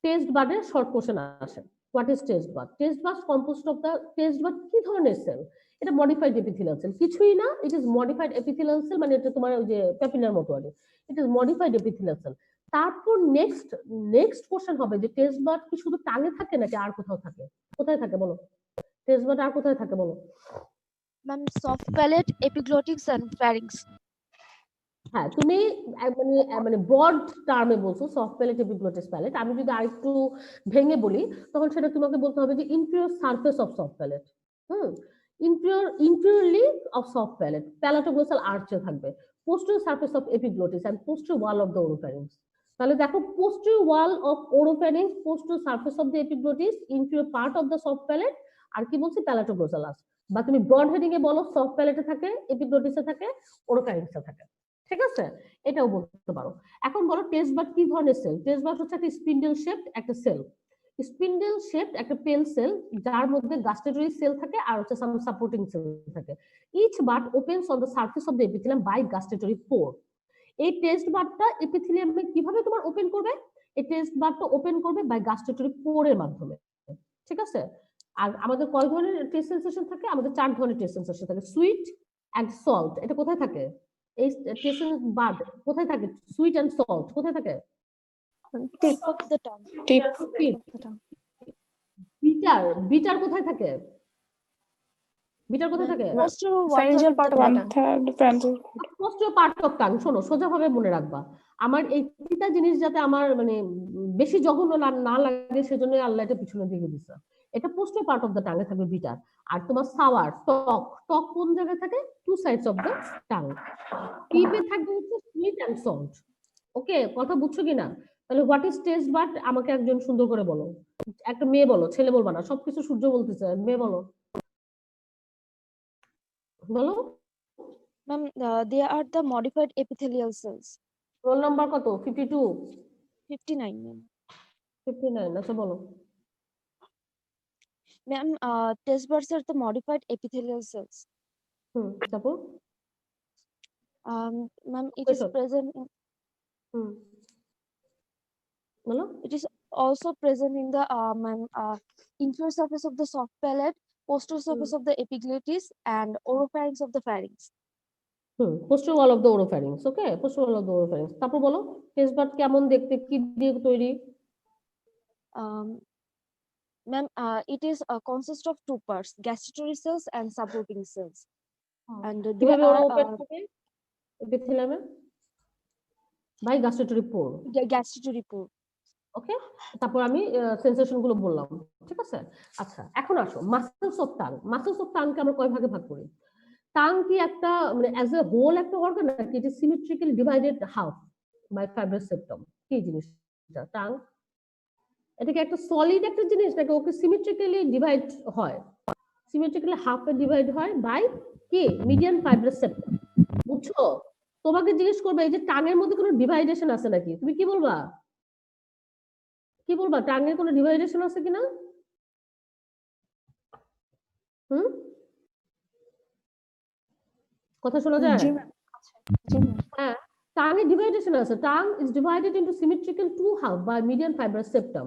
টেস্ট বাডের শর্ট কোশ্চেন আসে। What is taste bud? Taste bud composed of the, taste bud কি ধরনের সেল? এটা মডিফাইড এপিথেলিয়াল সেল, কিছুই না, it is modified epithelial cell, মানে এটা তোমার ওই যে প্যাপিলার মতো আর it is modified epithelial cell. তারপর নেক্সট কোশ্চেন হবে যে টেস্ট বাড কি শুধু টাঙে থাকে নাকি আর কোথাও থাকে? কোথায় থাকে বলো? টেস্ট বাড আর কোথায় থাকে বলো? Ma'am, soft palate, epiglottics and pharynx. হ্যাঁ, তুমি মানে ব্রড টার্মে বলছো সফট প্যালেট, এপিগ্লটিস প্যালেট। আমি যদি আরেকটু ভেঙে বলি তখন সেটা তোমাকে বলতে হবে যে inferior surface of soft palate. Inferiorly of soft palate, palatoglossal আর্চে থাকবে। Posterior surface of epiglottis and posterior wall of the oropharynx. তাহলে দেখো, posterior wall of oropharynx, posterior surface of the epiglottis, inferior part of the soft palate, আর কি বলছি? Palatoglossal arch. বা তুমি broad heading এ বলো সফট প্যালেটে থাকে, এপিগ্লটিসে থাকে, ওরোফ্যারিংসে থাকে। ঠিক আছে, এটাও বলতে পারো। এখন বলো টেস্ট বাড কি ধরনের সেল? টেস্ট বাড হচ্ছে একটা স্পিন্ডেল শেপড একটা সেল, স্পিন্ডেল শেপড একটা পেল সেল, যার মধ্যে গাস্টেটরি সেল থাকে আর হচ্ছে সাম সাপোর্টিং সেল থাকে। Each bud opens on the surface of the epithelium by gustatory pore. এই টেস্ট বাডটা এপিথেলিয়ামে কিভাবে তোমার ওপেন করবে? এই টেস্ট বাডটা ওপেন করবে বাই গাস্টেটরি পোরের মাধ্যমে। ঠিক আছে, আর আমাদের কয় ধরনের টেস্ট সেন্সেশন থাকে? আমাদের 4 ধরনের টেস্ট সেন্সেশন থাকে। সুইট এন্ড সল্ট, এটা কোথায় থাকে? এই টেস্ট বাড কোথায় থাকে? সুইট এন্ড সল্ট কোথায় থাকে? Tip of the tongue. Tip. Tip. Bitter কোথায় থাকে? বিটার কোথায় থাকে? Posterior Pharyngeal one-third part of of the the tongue. pharyngeal. Posterior part of tongue. শোনো, সোজাভাবে মনে রাখবা। আমার এই তিনটা জিনিস যাতে আমার মানে বেশি জঘন্য না লাগে সেজন্য আল্লাহ এটা পিছনে দিকে দিছে। এটা পোস্টেরিয়র পার্ট অফ দ্য টাঙে থাকবে বিটার। আর তোমার সাওয়ার টক কোন জায়গায় থাকে? Two sides of the tongue. টিপে থাকবে হচ্ছে সুইট এন্ড সল্ট। ওকে, কথা বুঝছো কিনা? তাহলে হোয়াট ইজ টেস্ট বাড আমাকে একজন সুন্দর করে বলো। একটা মেয়ে বলো, ছেলে বলবা না। সবকিছু সূর্য বলতেছে, মেয়ে বলো, বলো। Ma'am, they are the modified epithelial cells. Roll number কত? 52? 59, ma'am. 59? আচ্ছা বলো। Ma'am, test buds are the modified epithelial cells. তারপর Ma'am, it is Question. present in, বলো। it is also present in the inferior surface of the soft palate, posterior surface of the epiglottis, and oropharynx of the pharynx. Posterior wall of the oropharynx. Okay, posterior wall of the oropharynx. তারপর বলো test bud কেমন দেখতে, কি দিয়ে তৈরি? Ma'am, it is consists of two parts: gastatory cells and supporting cells. And they কিভাবে ওরা are open থাকে এপিথেলিয়ামে? By gustatory pore. gastatory pore. Okay, তারপর আমি সেন্সেশন গুলো বললাম। ঠিক আছে, আচ্ছা এখন আসো muscles of tongue. Muscles of টাংকে আমরা কয় ভাগে ভাগ করি? টাং কি একটা মানে অ্যাজ এ হোল একটা অর্গান নাকি it is symmetrically divided half by fibrous septum? কি জিনিসটা টাং? এটা কি একটা সলিড একটা জিনিস নাকি ওকে সিমেট্রিক্যালি ডিভাইড হয়? সিমেট্রিক্যালি হাফে ডিভাইড হয় বাই কি? Median fibrous septum. বুঝছো? তোমাকে জিজ্ঞেস করবে এই যে টাঙের মধ্যে কোনো ডিভাইডেশন আছে নাকি, তুমি কি বলবা? কি বলবা? টাঙের কোনো ডিভাইডেশন আছে কিনা? কথা শোনা যায়? হ্যাঁ, টাঙে ডিভাইডেশন আছে। Tongue is divided into symmetrical two half by median fibrous septum.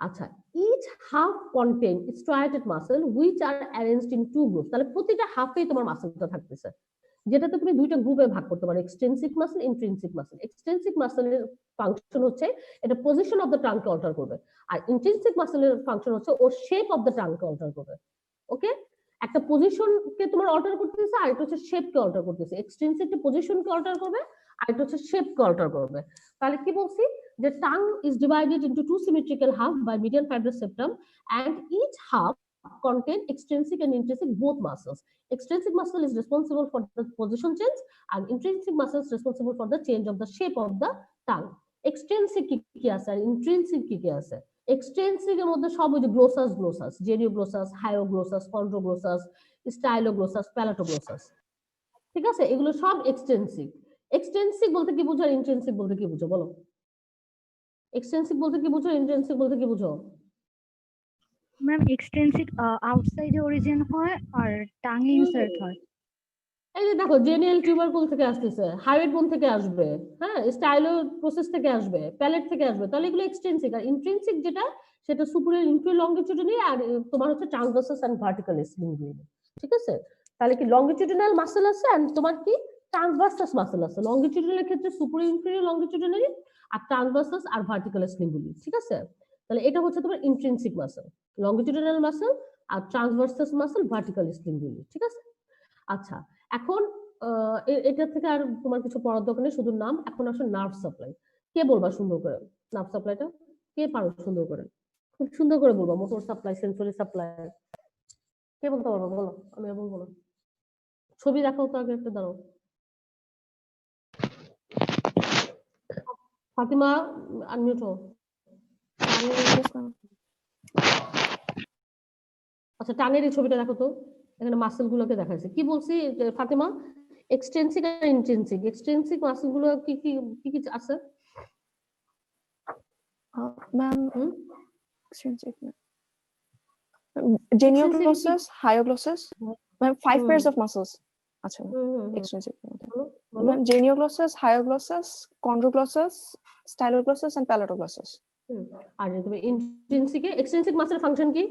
আচ্ছা, each half contain striated muscle which are arranged in two groups. তাহলে প্রতিটা হাফেই তোমার মাসলটা থাকতেছে, যেটাতে তুমি দুইটা গ্রুপে ভাগ করতে পারো, এক্সটেনসিভ মাসল, ইন্ট্রিনসিক মাসল। এক্সটেনসিভ মাসলের ফাংশন হচ্ছে এটা পজিশন অফ দ্য টাংকে অল্টার করবে, আর ইন্ট্রিনসিক মাসলের ফাংশন হচ্ছে ও শেপ অফ দ্য টাংকে অল্টার করবে। ওকে, একটা পজিশনকে তোমার অল্টার করতেছে আর এটা হচ্ছে শেপকে অল্টার করতেছে। এক্সটেনসিভটা পজিশনকে অল্টার করবে আর এটা হচ্ছে শেপকে অল্টার করবে। তাহলে কি বলছি যে tongue is divided into two symmetrical half by median fibrous septum and each half contain extrinsic and intrinsic both muscles. Extrinsic muscle is responsible for the position change and intrinsic muscle is responsible for the change of the shape of the tongue. এক্সটেনসিভ কি কি আছে আর intrinsic কি কি আছে? এক্সটেনসিভ এর মধ্যে সব ওই যে গ্লোসাস, জেনিওগ্লোসাস, হায়োগ্লোসাস, কন্ড্রোগ্লোসাস, স্টাইলোগ্লোসাস, প্যালাটোগ্লোসাস, ঠিক আছে? এগুলো সব এক্সটেনসিভ। এক্সটেনসিভ বলতে কি বুঝো আর ইন্ট্রিনসিক বলতে কি বুঝো বলো? এক্সটেনসিভ বলতে কি বুঝো, ইন্ট্রিনসিক বলতে কি বুঝো? ম্যাম এক্সট্রিনসিক আউটসাইডে অরিজিন হয় আর টাঙে ইনসার্ট হয়। এই যে দেখো জেনিয়াল টিউবারকুল থেকে আসতেছে, হাইওয়েড বোন থেকে আসবে, হ্যাঁ, স্টাইলো প্রসেস থেকে আসবে, প্যালেট থেকে আসবে, তাহলে এগুলো এক্সটেনসিক। আর ইন্ট্রিনসিক যেটা সেটা সুপিরিয়র ইনফিরিয়র লংগিটিউডিনালি আর তোমার হচ্ছে ট্রান্সভার্সাস এন্ড ভার্টিকালিস লিঙ্গুইনি, ঠিক আছে? তাহলে কি লংগিটিউডিনাল মাসল আছে আর তোমার কি ট্রান্সভার্সাস মাসল আছে। লংগিটিউডিনাল ক্ষেত্রে সুপিরিয়র ইনফিরিয়র লংগিটিউডিনালি আর ট্রান্সভার্সাস আর ভার্টিকালিস লিঙ্গুইনি, ঠিক আছে? তাহলে এটা হচ্ছে তোমার ইন্ট্রিনসিক মাসল, লংগিটিউডিনাল মাসল আর ট্রান্সভার্সাস মাসল, ভার্টিকালিস লিঙ্গুইনি, ঠিক আছে? আচ্ছা, এখন এটা থেকে আর তোমার কিছু পড়ার দরকার নেই, শুধু নাম। এখন আসলে নার্ভ সাপ্লাই। কে বলবা সুন্দর করে নার্ভ সাপ্লাইটা? কে পারো সুন্দর করে? খুব সুন্দর করে বলবা, মোটর সাপ্লাই, সেন্সরি সাপ্লাই, কে বলতে পারবো বলো? আমি আর বলবো না। ছবি দেখাও তো আগে একটা, দাঁড়াও। ফাতিমা আনমিউট হও। Yes, ma'am. আচ্ছা, টানের এই ছবিটা দেখো তো, এখানে মাসেল গুলোকে দেখাচ্ছে। কি বলছি ফাতিমা? এক্সটেনসিক আর ইন্ট্রিনসিক। এক্সটেনসিক মাসেল গুলো কি কি কি কি আছে? Ma'am, hmm? extrinsic. Genioglossus, hyoglossus. Ma'am, 5 pairs of muscles. আচ্ছা, extrinsic. বলো, বলো। Ma'am, genioglossus, hyoglossus, chondroglossus, styloglossus, and palatoglossus. আর তুমি ইন্ট্রিনসিকে, এক্সট্রিনসিক মাসেল ফাংশন কি?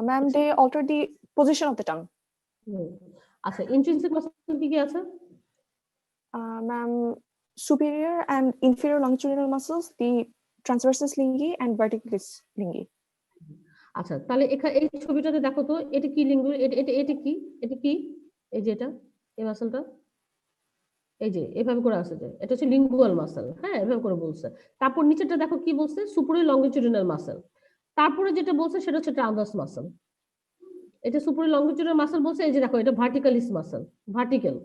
Ma'am, they alter the position of the tongue. আচ্ছা, ইন্ট্রিনসিক মাসেল কি কি আছে? Ma'am, superior and inferior longitudinal muscles, the transversus linguae and verticalis linguae. আচ্ছা, তাহলে এখানে এই ছবিটাতে দেখো তো, এটা কি লিঙ্গুই, এটা কি, এটা কি? এই যে এটা, এই মাসেলটা, এই যে এভাবে করে আছে, যে এটা হচ্ছে লিঙ্গুয়াল মাসেল, হ্যাঁ, এভাবে করে বলছে। তারপর নিচেরটা দেখো কি বলছে, সুপিরিয়র লংগিটিউডিনাল মাসেল। তারপরে যেটা বলছে সেটা হচ্ছে ট্রান্সভার্স মাসেল। এটা সুপিরিয়র লংগিটিউডিনাল মাসেল বলছে, এই যে দেখো এটা ভার্টিকালিস মাসেল, ভার্টিক্যাল,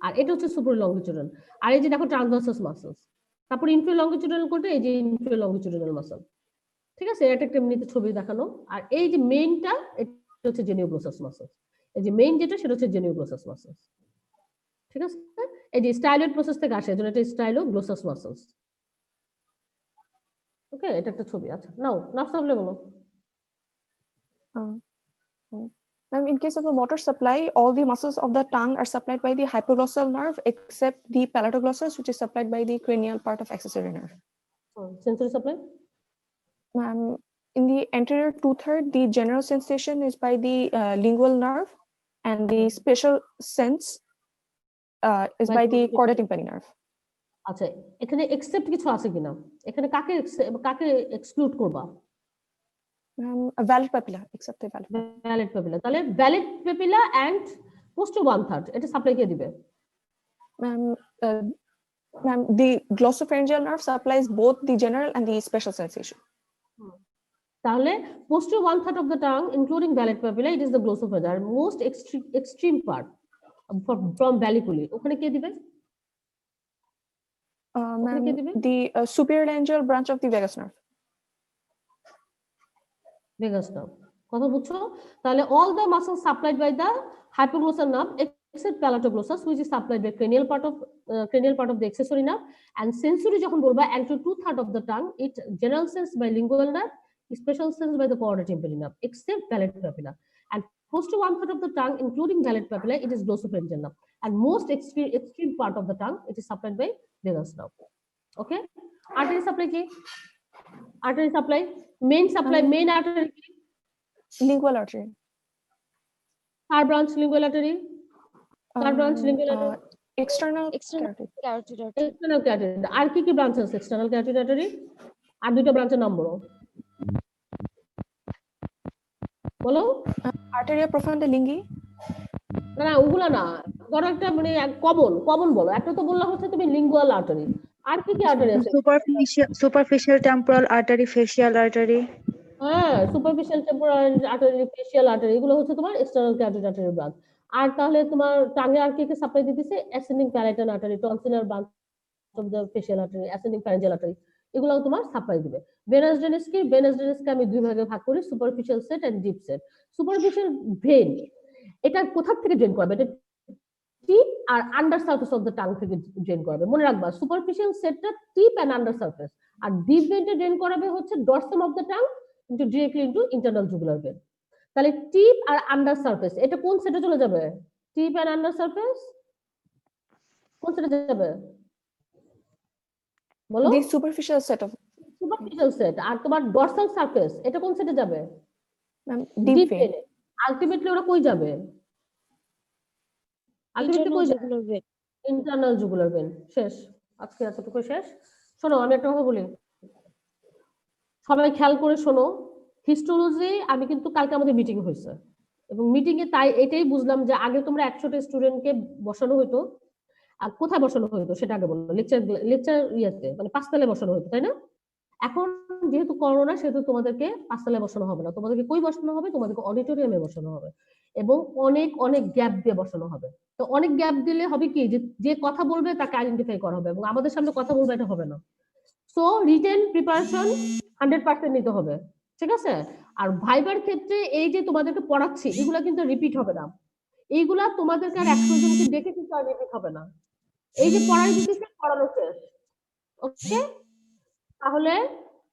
আর এটা হচ্ছে সুপিরিয়র লংগিটিউডিনাল। আর এই যে দেখো ট্রান্সভার্সাস মাসেলস। তারপর ইনফিরিয়র লংগিটিউডিনাল করতে এই যে ইনফিরিয়র লংগিটিউডিনাল মাসেল, ঠিক আছে? এটা একটা এমনিতে ছবি দেখানো। আর এই যে মেইনটা, এটা হচ্ছে জেনিওগ্লোসাস মাসেলস। এই যে মেইন যেটা সেটা হচ্ছে জেনিওগ্লোসাস মাসেলস, ঠিক আছে? এই যে স্টাইলয়েড প্রসেস থেকে আসে, এজন্য এটা স্টাইলোগ্লোসাস মাসেলস। ওকে, এটা একটা ছবি। আচ্ছা, নাও নার্ভ সাপ্লাই বলো। Ma'am, in case of the motor supply, all the muscles of the tongue are supplied by the hypoglossal nerve except the palatoglossus, which is supplied by the cranial part of accessory nerve. Sensory supply? Ma'am, in the anterior two-third, the general sensation is by the lingual nerve, and the special sense is by the chorda tympani nerve. আচ্ছা, এখানে except কিছু আছে কিনা? এখানে কাকে কাকে exclude করবা? A valid papilla, except the valid. Vallate papilla. তাহলে ভ্যালিড পেপিলা এন্ড পোস্টো 1/3 এটা সাপ্লাই কে দিবে? Ma'am, the glossopharyngeal nerve supplies both the general and the special sensation. তাহলে পোস্টো 1/3 of the tongue including valid papilla, it is the glossopharyngeal, most extreme part from valliculi, ওখানে কে দিবে? Ma'am, কে দিবে? the superior laryngeal branch of the vagus nerve. Vagus nerve, কথা বুঝছো? তাহলে all the muscles supplied by the hypoglossal nerve except palatoglossus, which is supplied by cranial part of the accessory nerve, and sensory যখন বলবা anterior 2/3 of the tongue, it general sense by lingual nerve, special sense by the chorda tympani nerve, except valid papilla, and close to 1/3 of the tongue including valid papilla, it is glossopharyngeal nerve, and most extreme part of the tongue, it is supplied by vagus nerve. Okay, artery supply কি? Artery supply, main artery কি? Lingual artery. Third branch lingual artery. Third branch lingual artery. External External carotid. carotid artery. External carotid. আর কি কি branch আছে? External carotid artery আর দুটো ব্রাঞ্চের নাম বলো। বলো। Arteria profunda linguae. না ওগুলা না, ধরো একটা মানে কমন বলো। একটা তো বললা হচ্ছে তুমি লিঙ্গুয়াল আর্টারি, আর কি কি আর্টারি আছে? Superficial temporal artery, facial artery. হ্যাঁ, superficial temporal artery, facial artery, এগুলো হচ্ছে তোমার এক্সটার্নাল ক্যারোটিড আর্টারি ব্রাঞ্চ। আর তাহলে তোমার টাঙ্গে আর কি কি সাপ্লাই দিতেছে? Ascending palatal artery, tonsillar branch of the facial artery, ascending pharyngeal artery, এগুলো তোমার সাপ্লাই দিবে। ভেনাস ড্রেনেজ কি? ভেনাস ড্রেনেজকে আমি দুই ভাগে ভাগ করি, superficial set and deep set. Superficial vein এটা কোথা থেকে ড্রেন করবে? এটা টিপ আর under surface of the tongue থেকে ড্রেন করবে। মনে রাখবা সুপারফিশিয়াল সেটটা টিপ এন্ড আন্ডার সারফেস, আর ডিপ ভেনটা ড্রেন করাবে হচ্ছে dorsum of the tongue into directly into internal jugular vein. তাহলে টিপ আর আন্ডার সারফেস এটা কোন সেটে চলে যাবে? টিপ এন্ড আন্ডার সারফেস কোন সেটে যাবে বলো? The superficial set of superficial set. আর তোমার ডরসাল সারফেস এটা কোন সেটে যাবে? deep deep vein. ভেনে। আলটিমেটলি ওরা কই যাবে? আলটিমেটলি কই যাবে? jugular vein. Internal jugular vein. শেষ, আজকে এতটুকু শেষ। শোনো আমি একটা কথা বলি, সবাই খেয়াল করে শোনো। হিস্টোলজি আমি কিন্তু কালকে আমাদের মিটিং হয়েছে, এবং মিটিং এ তাই এটাই বুঝলাম যে আগে তোমরা 100টা স্টুডেন্টকে বসানো হতো, আর কোথায় বসানো হতো সেটা আগে বললো, লেকচার ইয়েতে মানে পাঁচতলায় বসানো হতো, তাই না? এখন যেহেতু করোনা সেহেতু তোমাদেরকে পাঁচতলায় বসানো হবে না, তোমাদেরকে কই বসানো হবে? তোমাদেরকে অডিটোরিয়ামে বসানো হবে, এবং অনেক অনেক গ্যাপ দিয়ে বসানো হবে। তো অনেক গ্যাপ দিলে হবে কি, যে কথা বলবে তাকে আইডেন্টিফাই করা হবে, এবং আমাদের সামনে কথা বলবে এটা হবে না। সো রিটেন প্রিপারেশন 100% নিতে হবে, ঠিক আছে? আর ভাইবার ক্ষেত্রে এই যে তোমাদেরকে পড়াচ্ছি এগুলা কিন্তু রিপিট হবে না, এইগুলা তোমাদেরকে আর 100 জনকে দেখে কিন্তু আর রিপিট হবে না। এই যে পড়াই দিতেছে, পড়ানো শেষ, ওকে? তাহলে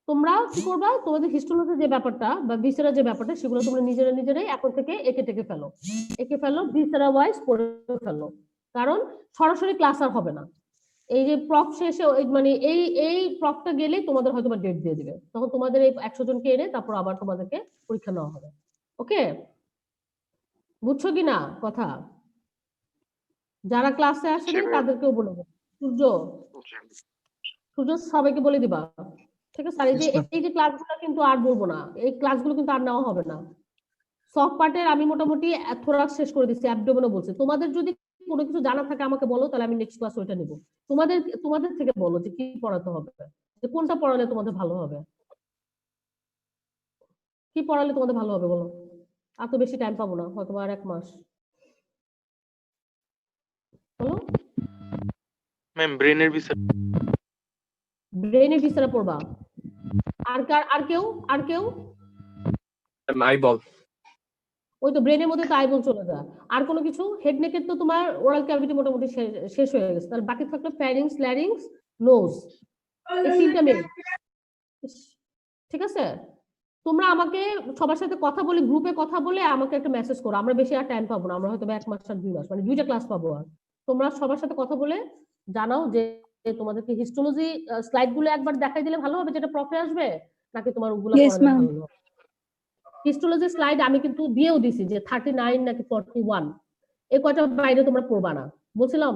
তোমরা কি করবা? তোমাদের হিস্টোলজি যে ব্যাপারটা বা ভিসেরা যে ব্যাপারটা সেগুলো তোমরা নিজেরাই এখন থেকে এঁকে ফেলো, ভিসেরা ওয়াইজ পড়ে ফেলো, কারণ সরাসরি ক্লাস আর হবে না। এই যে প্রপ শেষে মানে এই প্রপটা গেলে তোমাদের হয়তো বা ডেট দিয়ে দিবে, তখন তোমাদের এই 100 জনকে এনে তারপর আবার তোমাদেরকে পরীক্ষা নেওয়া হবে। ওকে, বুঝছো কিনা কথা? যারা ক্লাসে আসেনি তাদেরকেও বলে দেবো। সূর্য সবাইকে বলে দিবা, ঠিক আছে? আর এই যে ক্লাসগুলো কিন্তু আর বলবো না, এই ক্লাসগুলো কিন্তু আর নেওয়া হবে না। সফট পার্টের আমি মোটামুটি থোরাক্স শেষ করে দিচ্ছি, অ্যাবডোমেনও বলছি। তোমাদের যদি কোনো কিছু জানা থাকে আমাকে বলো, তাহলে আমি নেক্সট ক্লাস ওইটা নিব। তোমাদের থেকে বলো যে কি পড়াতে হবে, যে কোনটা পড়ালে তোমাদের ভালো হবে, কি পড়ালে তোমাদের ভালো হবে বলো। আর তো বেশি টাইম পাবো না, হয়তো আর 1 মাস। বলো। ম্যাম ব্রেনের বিষয়। ব্রেনের ভিসেরা পড়বা। আর কেউ আইবল। ওই তো ব্রেনের মধ্যে তো আইবল চলে যায়। আর কোনো কিছু? হেড নেকের তো তোমার ওরাল ক্যাভিটি মোটামুটি শেষ হয়ে গেছে, তাহলে বাকি থাকলো ফ্যারিংস, ল্যারিংস, নোজ, এই 3টা মেন, ঠিক আছে? তোমরা আমাকে সবার সাথে কথা বলে, গ্রুপে কথা বলে আমাকে একটা মেসেজ করো। আমরা বেশি আর টাইম পাবো না, আমরা হয়তো 1 মাস আর 2 মাস, মানে 2টা ক্লাস পাবো। আর তোমরা সবার সাথে কথা বলে জানাও যে তোমাদেরকে হিস্টোলজি স্লাইড গুলো একবার দেখাই দিলে ভালো হবে, যেটা প্রফে আসবে, নাকি তোমার ওগুলো পড়ালে ভালো হবে? হিস্টোলজি স্লাইড আমি কিন্তু দিয়েও দিছি যে 39 নাকি 41, এই কয়টা বাইরে তোমরা পড়বা না বলছিলাম,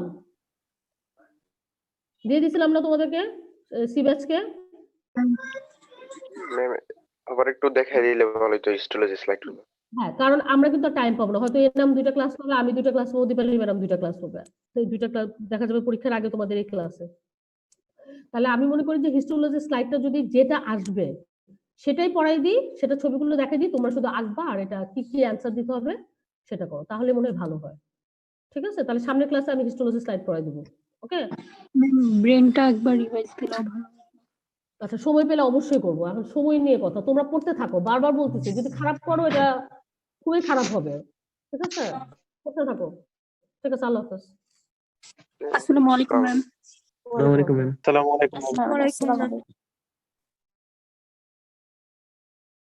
দিয়ে দিছিলাম না তোমাদেরকে সিবেচকে? ম্যাম আবার একটু দেখাই দিলে ভালো হতো হিস্টোলজি স্লাইডগুলো। হ্যাঁ, কারণ আমরা কিন্তু টাইম পাবো না, হয়তো এর নাম 2টা ক্লাস পাবে, আমি 2টা ক্লাস পাবো, দীপালি ম্যাডাম 2টা ক্লাস পাবে, তো এই 2টা ক্লাস দেখা যাবে পরীক্ষার আগে তোমাদের এই ক্লাসে। তাহলে আমি মনে করি যে হিস্টোলজি স্লাইডটা যদি যেটা আসবে সেটাই পড়াই দিই, সেটা ছবিগুলো দেখাই দিই, তোমরা শুধু আঁকবা আর এটা কি কি অ্যান্সার দিতে হবে সেটা করো, তাহলে মনে হয় ভালো হয়। ঠিক আছে, তাহলে সামনের ক্লাসে আমি হিস্টোলজি স্লাইড পড়াই দেবো। ওকে, ব্রেনটা একবার রিভাইজ দিলেও ভালো। আচ্ছা, সময় পেলে অবশ্যই করবো। এখন সময় নিয়ে কথা, তোমরা পড়তে থাকো, বারবার বলতেছি, যদি খারাপ করো এটা খুবই খারাপ হবে। ঠিক আছে, পড়তে থাকো। ঠিক আছে, আল্লাহ হাফেজ। আসসালামু আলাইকুম ম্যাম। আসসালামু আলাইকুম ম্যাম। আসসালামু আলাইকুম। ওয়ালাইকুম আসসালাম।